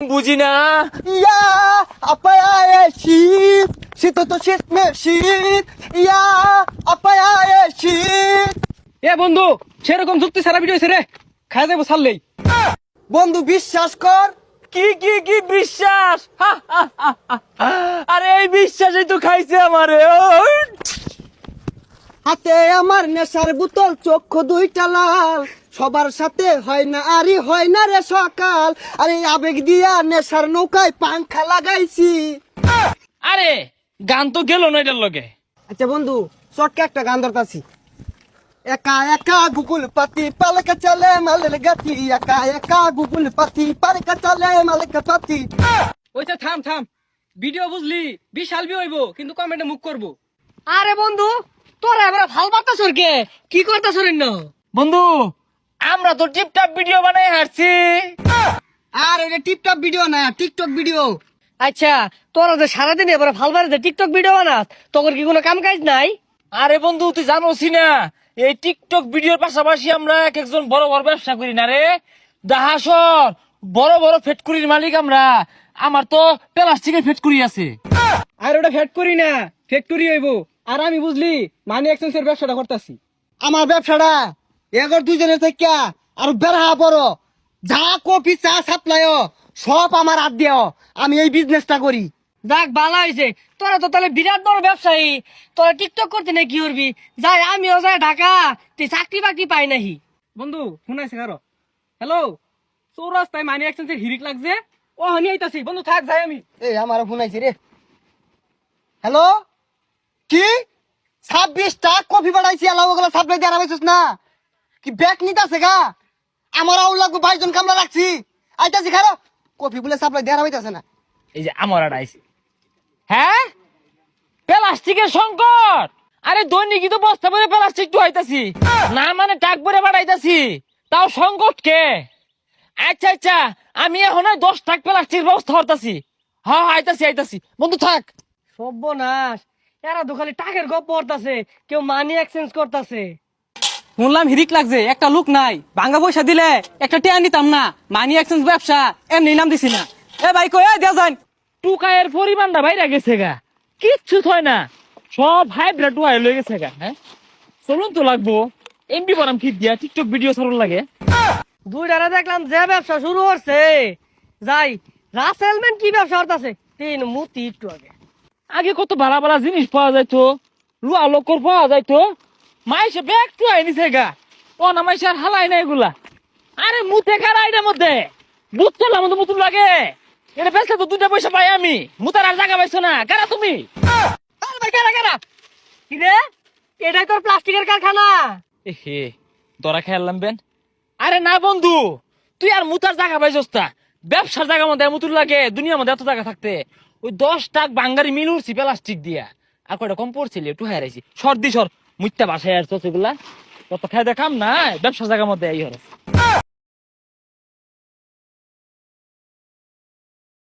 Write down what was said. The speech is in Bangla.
বুঝি না। ইয়া আপায়া শীত শীত তো শেষ মে শীত ইয়া আপায়া শীত। এ বন্ধু সেরকম যুক্তি সারা ভিডিও রে খাই যাবো ছাড়লেই। বন্ধু বিশ্বাস কর। কি কি কি বিশ্বাস? আরে এই বিশ্বাসই তো খাইছে আমারে। হাতে আমার নেশার বোতল, চক্ষু দুইটা লাল, সবার সাথে হয় না আরে হয় না রে সকাল। আরে আবেগ দিয়া নেশার নৌকায় পাংখা লাগাইছি। আরে গান তো গেল না এটার লগে। আচ্ছা বন্ধু চটকে একটা গান ধরতাছি। একা একা গুগল পাতি পালকা চলে মালের গাতি, একা একা গুগল পাতি পালকা চলে মালের পাতি। ওইটা থাম থাম, ভিডিও বুঝলি বিশাল বি হইব কিন্তু কমেন্টে মুখ করবো। আরে বন্ধু তোরা এবার ভাল বার্তাছ কে কি করতাছ রে না? বন্ধু আমরা তো টিপটাপ ভিডিও বানাই হারছি। আর এটা টিপটপ ভিডিও না, টিকটক ভিডিও। আচ্ছা তোরা যে সারাদিন এবার ভাল বাড়িতে টিকটক ভিডিও বানাস, তোর কি কোনো কাম কাজ নাই? আরে বন্ধু তুই জানোসি না এই টিকটক ভিডিওর পাশাপাশি আমরা এক একজন বড় বড় ব্যবসা করি না রে। দাহাসর বড় বড় ফ্যাক্টরির মালিক আমরা। আমার তো প্লাস্টিকের ফ্যাক্টরি আছে। আর ওটা ফ্যাক্টরি না, ফ্যাক্টরি হইব। আর আমি বুঝলি মানি এক্সচেঞ্জের ব্যবসাটা করতেছি। আমার ব্যবসাটা এগর দুজনের থেকে আর বেড়া বড়, যা কপি চা সাপ্লাই সব আমার হাত দিও। আমি এই বিজনেসটা করি। দেখ ভালো হয়েছে, তোরা তো তাহলে বিরাট বড় ব্যবসায়ী। তোরা টিকটক করতে না কি করবি? যাই আমিও যাই ঢাকা, তুই চাকরি বাকরি পাই নাহি। বন্ধু শুনাইছে কারো? হ্যালো, চৌরাস্তায় মানি এক্সচেঞ্জের হিরিক লাগছে। ও হানি আইতাছি বন্ধু, থাক যাই আমি। এই আমার ফোন আইছে রে। হ্যালো, কি 26টা কপি বাড়াইছি, আলাও ওগুলা সাপ্লাই দিয়ে আরামাইছিস না কি? ব্যাগ নিতে আছে গা? আমার আউল লাগবো 22 জন কামলা রাখছি। আইতাছি খারো, কপি বলে সাপ্লাই দিয়ে আরামাইতেছে না। এই যে আমার আইছে। হ্যাঁ প্লাস্টিকের সংকট। আরে দৈনিকই তো বস্তা ভরে প্লাস্টিক তো আইতাছি না, মানে টাক ভরে বাড়াইতাছি, তাও সংকট কে? আচ্ছা আচ্ছা আমি এখন 10 টাক প্লাস্টিক ব্যবস্থা করতেছি। হ্যাঁ আইতাছি আইতাছি বন্ধু থাক। সর্বনাশ, এরা তো খালি টাকের গপ্প করতাছে, কেউ মানি এক্সচেঞ্জ করতাছে। শুনলাম হিরিক লাগছে, একটা লোক নাই, ভাঙ্গা পয়সা দিলে একটা টিয়া নিতাম না। মানি এক্সচেঞ্জ ব্যবসা এমনি নাম দিছি না। এ ভাই কই দেয়া যান। টুকায়ের পরিমাণটা বাইরে গেছে গা, কিচ্ছু হয় না, সব হাইব্রিড টুকায় লয়ে গেছে গা। হ্যাঁ চলুন তো লাগবো এমবি বানাম কি দিয়া টিকটক ভিডিও ছাড়ুন লাগে। দুইটারে দেখলাম যে ব্যবসা শুরু করছে। যাই রাসেলম্যান কি ব্যবসা করতেছে তিন মুতি একটু আগে। আগে কত ভালো ভালো জিনিস পাওয়া যাইতো, লুয়া লোকর পাওয়া যাইতো, মাইসে ব্যাগ টু আইনিছে গা। ও না মাইসে আর হালাই না এগুলা। আরে মুতে কারা এটার মধ্যে বুঝ চলার মতো মুতুন লাগে। এটা বেচলে তো 2টা পয়সা পাই আমি, মুতার আর জায়গা পাইছো না। কারা তুমি? আরে ভাই কারা কারা? কি রে, এটাই তোর প্লাস্টিকের কারখানা? হে দরা খেয়ালাম বেন। আরে না বন্ধু, তুই আর মুতার জায়গা পাইছস তা? ব্যবসার জায়গার মধ্যে মুতুর লাগে, দুনিয়ার মধ্যে এত জায়গা থাকতে ওই 10 টাক বাঙ্গারি মিল উঠছি প্লাস্টিক দিয়া। আর কয়টা কম পড়ছিল, একটু হারাইছি। সর্দি সর মুইতা বাসায় আসছো সেগুলা কত খাই দেখাম না, ব্যবসার জায়গার মধ্যে এই হরে।